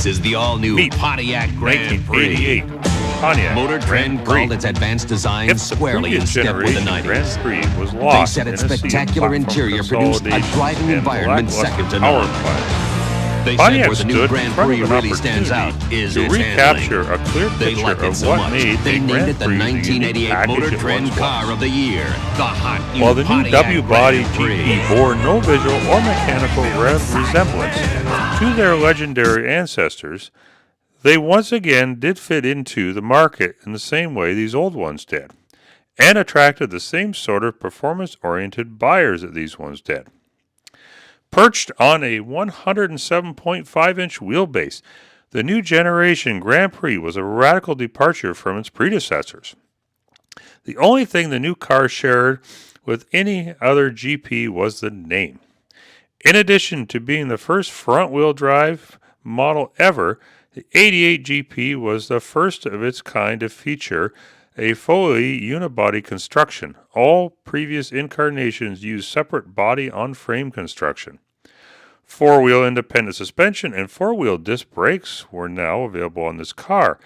This is the all-new Meet Pontiac Grand Prix. 1988 Pontiac Motor Trend Grand Prix. called its advanced design If the squarely in previous step with the generation 90s. Grand Prix was They lost said in its a sea of spectacular platform interior produced a consolidation driving and environment lackluster second to power none. play. They Pontiac said where the new stood Grand in front Prix of an really stands out opportunity is to its recapture handling. a clear They picture like it of so what much, made they a named Grand it the Prix the unique 1988 package Motor it Trend once Car was. of the Year, the hot new While the new Pontiac W-body Grand Prix. GP bore no visual or mechanical resemblance to their legendary ancestors, they once again did fit into the market in the same way these old ones did, and attracted the same sort of performance-oriented buyers that these ones did. Perched on a 107.5-inch wheelbase, the new generation Grand Prix was a radical departure from its predecessors. The only thing the new car shared with any other GP was the name. In addition to being the first front-wheel drive model ever, the 88 GP was the first of its kind to feature a fully unibody construction. All previous incarnations used separate body-on-frame construction. Four-wheel independent suspension and four-wheel disc brakes were now available on this car.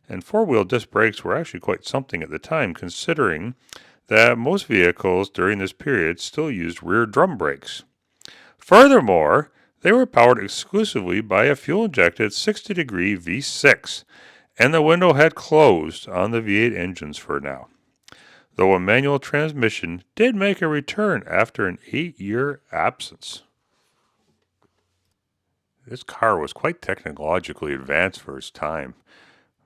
And four-wheel disc brakes were actually quite something at the time, considering that most vehicles during this period still used rear drum brakes. Furthermore, they were powered exclusively by a fuel-injected 60-degree V6, and the window had closed on the V8 engines for now, though a manual transmission did make a return after an 8-year absence. This car was quite technologically advanced for its time,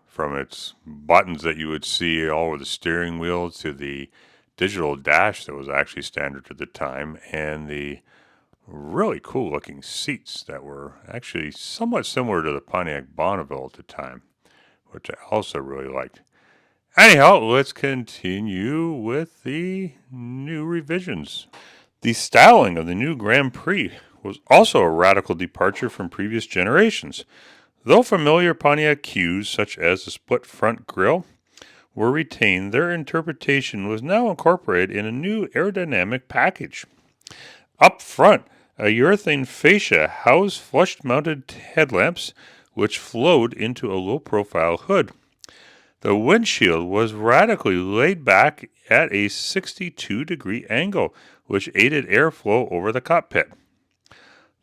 from its buttons that you would see all over the steering wheel to the digital dash that was actually standard at the time, and the really cool looking seats that were actually somewhat similar to the Pontiac Bonneville at the time, which I also really liked. Anyhow, let's continue with the new revisions. The styling of the new Grand Prix was also a radical departure from previous generations. Though familiar Pontiac cues, such as the split front grille, were retained, their interpretation was now incorporated in a new aerodynamic package. Up front, a urethane fascia housed flush-mounted headlamps, which flowed into a low-profile hood. The windshield was radically laid back at a 62-degree angle, which aided airflow over the cockpit.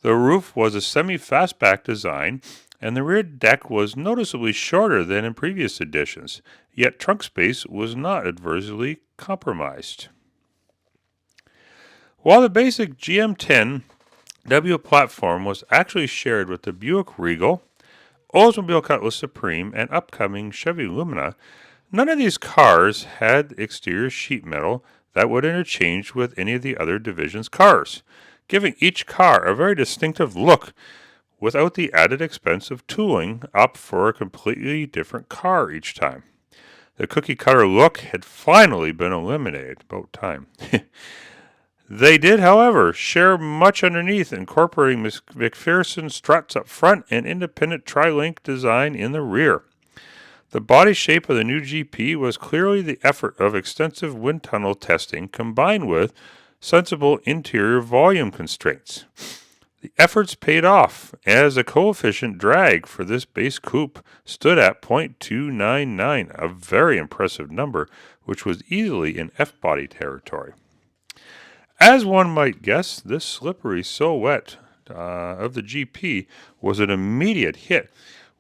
The roof was a semi-fastback design, and the rear deck was noticeably shorter than in previous editions, yet trunk space was not adversely compromised. While the basic GM10W platform was actually shared with the Buick Regal, Oldsmobile Cutlass Supreme, and upcoming Chevy Lumina, none of these cars had exterior sheet metal that would interchange with any of the other division's cars, giving each car a very distinctive look without the added expense of tooling up for a completely different car each time. The cookie-cutter look had finally been eliminated. About time. They did, however, share much underneath, incorporating McPherson struts up front and independent tri-link design in the rear. The body shape of the new GP was clearly the effort of extensive wind tunnel testing combined with sensible interior volume constraints. The efforts paid off, as the coefficient drag for this base coupe stood at 0.299, a very impressive number, which was easily in F-body territory. As one might guess, this slippery silhouette of the GP was an immediate hit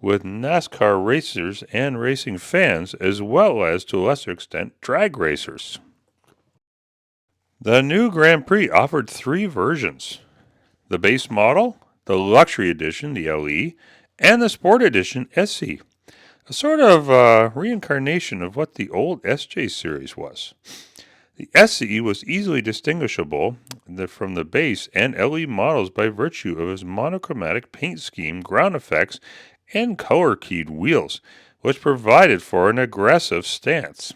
with NASCAR racers and racing fans, as well as, to a lesser extent, drag racers. The new Grand Prix offered 3 versions: the base model, the luxury edition, the LE, and the sport edition, SE, a sort of reincarnation of what the old SJ series was. The SE was easily distinguishable from the base and LE models by virtue of its monochromatic paint scheme, ground effects, and color-keyed wheels, which provided for an aggressive stance.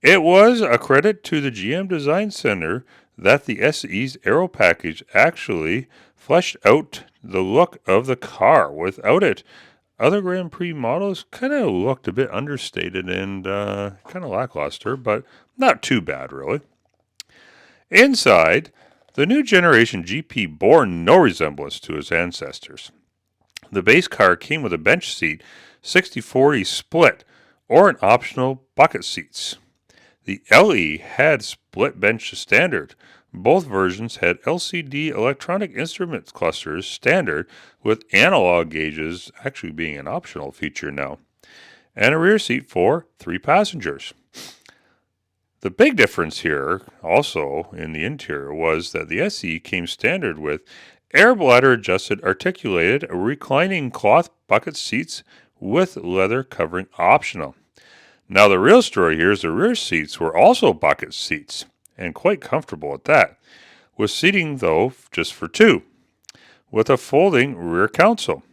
It was a credit to the GM Design Center that the SE's aero package actually fleshed out the look of the car. Without it, other Grand Prix models kind of looked a bit understated and kind of lackluster, but not too bad, really. Inside, the new generation GP bore no resemblance to its ancestors. The base car came with a bench seat, 60/40 split, or an optional bucket seats. The LE had split bench standard. Both versions had LCD electronic instruments clusters standard, with analog gauges actually being an optional feature now, and a rear seat for 3 passengers. The big difference here, also in the interior, was that the SE came standard with air bladder adjusted articulated reclining cloth bucket seats with leather covering optional. Now the real story here is the rear seats were also bucket seats, and quite comfortable at that, with seating though just for 2, with a folding rear console.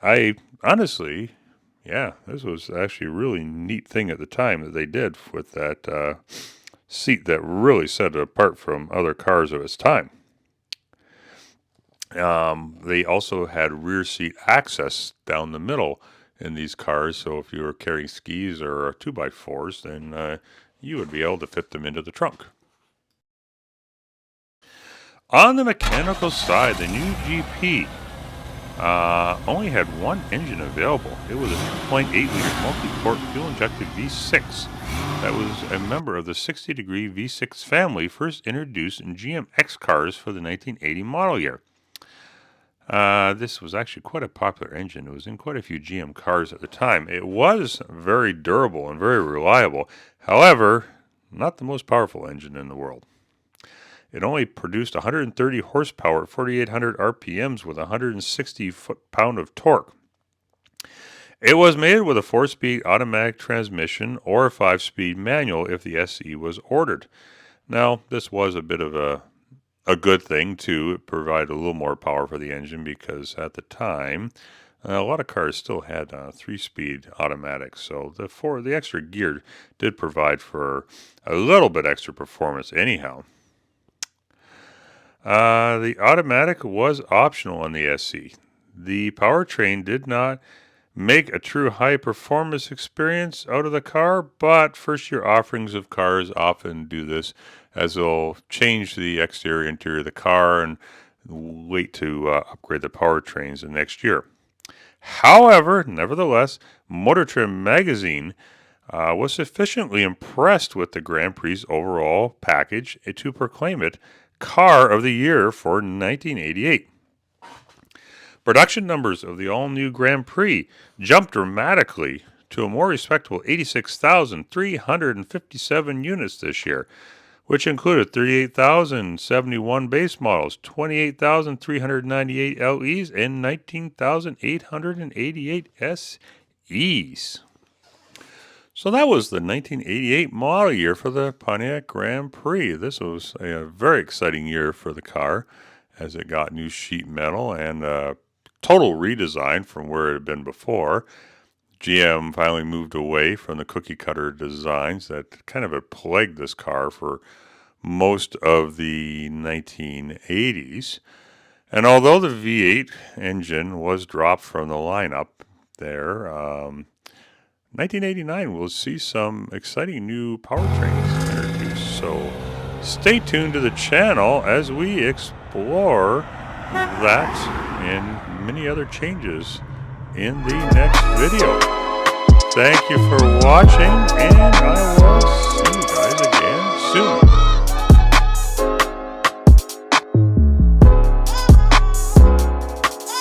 I honestly, this was actually a really neat thing at the time that they did with that seat that really set it apart from other cars of its time. They also had rear seat access down the middle in these cars, so if you were carrying skis or 2x4s, then you would be able to fit them into the trunk. On the mechanical side, the new GP only had one engine available. It was a 2.8-liter multi-port fuel-injected V6 that was a member of the 60-degree V6 family, first introduced in GM X cars for the 1980 model year. This was actually quite a popular engine. It was in quite a few GM cars at the time. It was very durable and very reliable. However, not the most powerful engine in the world. It only produced 130 horsepower at 4,800 RPMs with 160 foot-pound of torque. It was mated with a 4-speed automatic transmission or a 5-speed manual if the SE was ordered. Now, this was a bit of a good thing too. It provided a little more power for the engine because at the time, a lot of cars still had 3-speed automatics. So the extra gear did provide for a little bit extra performance anyhow. The automatic was optional on the SE. The powertrain did not make a true high-performance experience out of the car, but first-year offerings of cars often do this, as they'll change the exterior interior of the car and wait to upgrade the powertrains the next year. However, nevertheless, Motor Trend magazine was sufficiently impressed with the Grand Prix's overall package to proclaim it Car of the Year for 1988. Production numbers of the all-new Grand Prix jumped dramatically to a more respectable 86,357 units this year, which included 38,071 base models, 28,398 LEs, and 19,888 SEs. So that was the 1988 model year for the Pontiac Grand Prix. This was a very exciting year for the car as it got new sheet metal and a total redesign from where it had been before. GM finally moved away from the cookie cutter designs that kind of had plagued this car for most of the 1980s. And although the V8 engine was dropped from the lineup there, 1989 will see some exciting new powertrains introduced. So stay tuned to the channel as we explore that and many other changes in the next video. Thank you for watching.